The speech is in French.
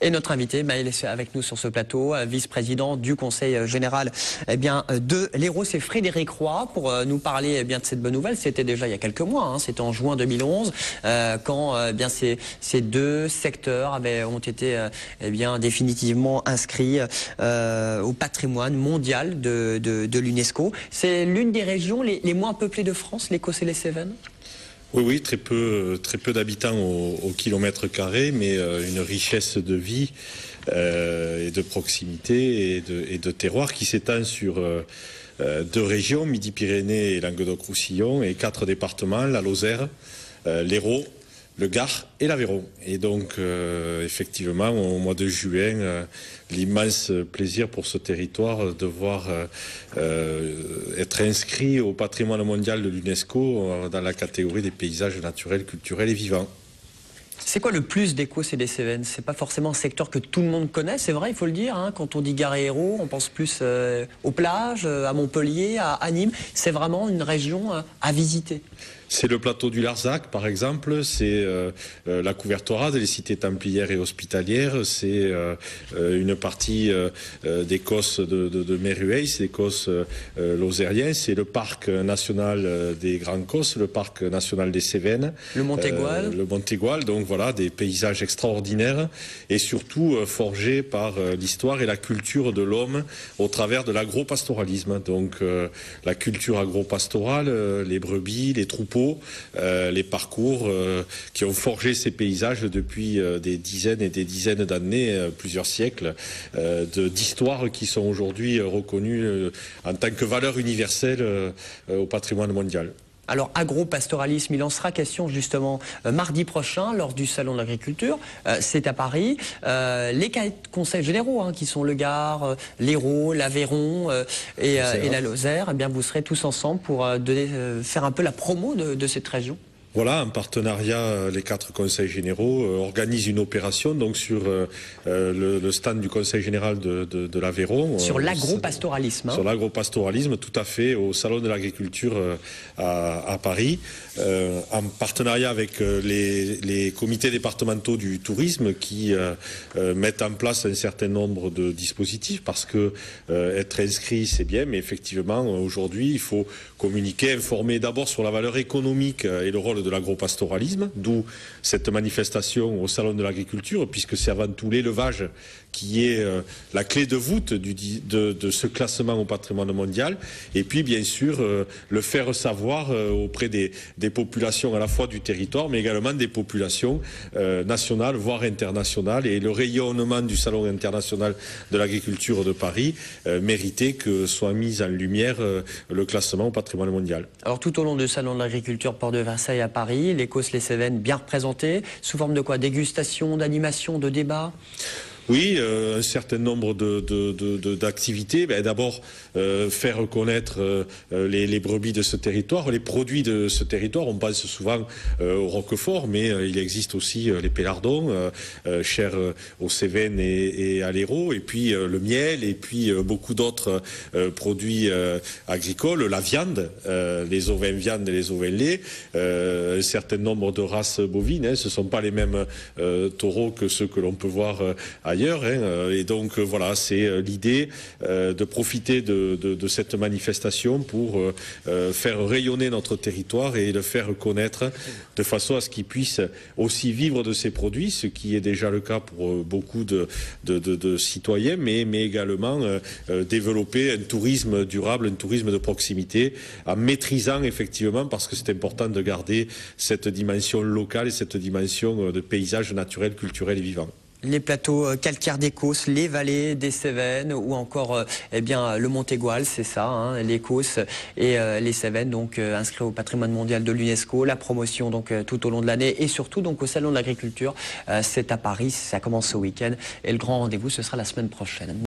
Et notre invité, il est avec nous sur ce plateau, vice-président du Conseil général de l'Hérault, c'est Frédéric Roy, pour nous parler de cette bonne nouvelle. C'était déjà il y a quelques mois, c'était en juin 2011, quand ces deux secteurs ont été définitivement inscrits au patrimoine mondial de l'UNESCO. C'est l'une des régions les moins peuplées de France, l'Écosse et les Cévennes. Oui, très peu d'habitants au kilomètre carré, mais une richesse de vie et de proximité et de terroir qui s'étend sur deux régions, Midi-Pyrénées et Languedoc-Roussillon, et 4 départements, la Lozère, l'Hérault, le Gard et l'Aveyron. Et donc, effectivement, au mois de juin, l'immense plaisir pour ce territoire de voir être inscrit au patrimoine mondial de l'UNESCO dans la catégorie des paysages naturels, culturels et vivants. C'est quoi le plus d'Écosse et des Cévennes? C'est pas forcément un secteur que tout le monde connaît, c'est vrai, il faut le dire. Quand on dit Gard et Hérault, on pense plus aux plages, à Montpellier, à Nîmes. C'est vraiment une région à visiter. C'est le plateau du Larzac, par exemple, c'est la Couvertoirade, les cités templières et hospitalières, c'est une partie d'Écosse de Merueil, c'est l'Écosse lozérien, c'est le parc national des Grands Cosses, le parc national des Cévennes. Le Montégoal. Le Montégoal, donc voilà, des paysages extraordinaires et surtout forgés par l'histoire et la culture de l'homme au travers de l'agropastoralisme. Donc la culture agropastorale, les brebis, les troupeaux, les parcours qui ont forgé ces paysages depuis des dizaines et des dizaines d'années, plusieurs siècles d'histoire qui sont aujourd'hui reconnues en tant que valeur universelle au patrimoine mondial. Alors, agropastoralisme, il en sera question justement mardi prochain lors du Salon de l'Agriculture. C'est à Paris. Les 4 conseils généraux, qui sont le Gard, l'Hérault, l'Aveyron et la Lozère, vous serez tous ensemble pour faire un peu la promo de cette région. Voilà, en partenariat, les 4 conseils généraux organisent une opération donc sur le stand du Conseil général de l'Aveyron. Sur l'agropastoralisme. Sur l'agropastoralisme, tout à fait, au Salon de l'Agriculture à Paris, en partenariat avec les comités départementaux du tourisme qui mettent en place un certain nombre de dispositifs, parce que être inscrit, c'est bien, mais effectivement, aujourd'hui, il faut communiquer, informer d'abord sur la valeur économique et le rôle de l'agropastoralisme, d'où cette manifestation au Salon de l'Agriculture, puisque c'est avant tout l'élevage qui est la clé de voûte de ce classement au patrimoine mondial, et puis bien sûr le faire savoir auprès des populations à la fois du territoire, mais également des populations nationales, voire internationales, et le rayonnement du Salon international de l'agriculture de Paris méritait que soit mis en lumière le classement au patrimoine mondial. Alors tout au long du Salon de l'Agriculture Port de Versailles à Paris, l'Écosse, les Cévennes bien représentés, sous forme de quoi? Dégustation, d'animation, de débat? Oui, un certain nombre d'activités. D'abord, faire connaître les brebis de ce territoire, les produits de ce territoire. On pense souvent au roquefort, mais il existe aussi les pélardons, chers aux Cévennes et à l'Hérault, et puis le miel, et puis beaucoup d'autres produits agricoles, la viande, les ovins viande et les ovins lait, un certain nombre de races bovines. Ce ne sont pas les mêmes taureaux que ceux que l'on peut voir ailleurs, et donc voilà, c'est l'idée de profiter de cette manifestation pour faire rayonner notre territoire et le faire connaître de façon à ce qu'il puisse aussi vivre de ses produits, ce qui est déjà le cas pour beaucoup de citoyens, mais également développer un tourisme durable, un tourisme de proximité, en maîtrisant effectivement, parce que c'est important de garder cette dimension locale et cette dimension de paysage naturel, culturel et vivant. Les plateaux calcaires d'Écosse, les vallées des Cévennes, ou encore le Montégoal, c'est ça, l'Écosse et les Cévennes, donc inscrits au patrimoine mondial de l'UNESCO. La promotion donc tout au long de l'année, et surtout donc au Salon de l'Agriculture, c'est à Paris, ça commence ce week-end, et le grand rendez-vous ce sera la semaine prochaine.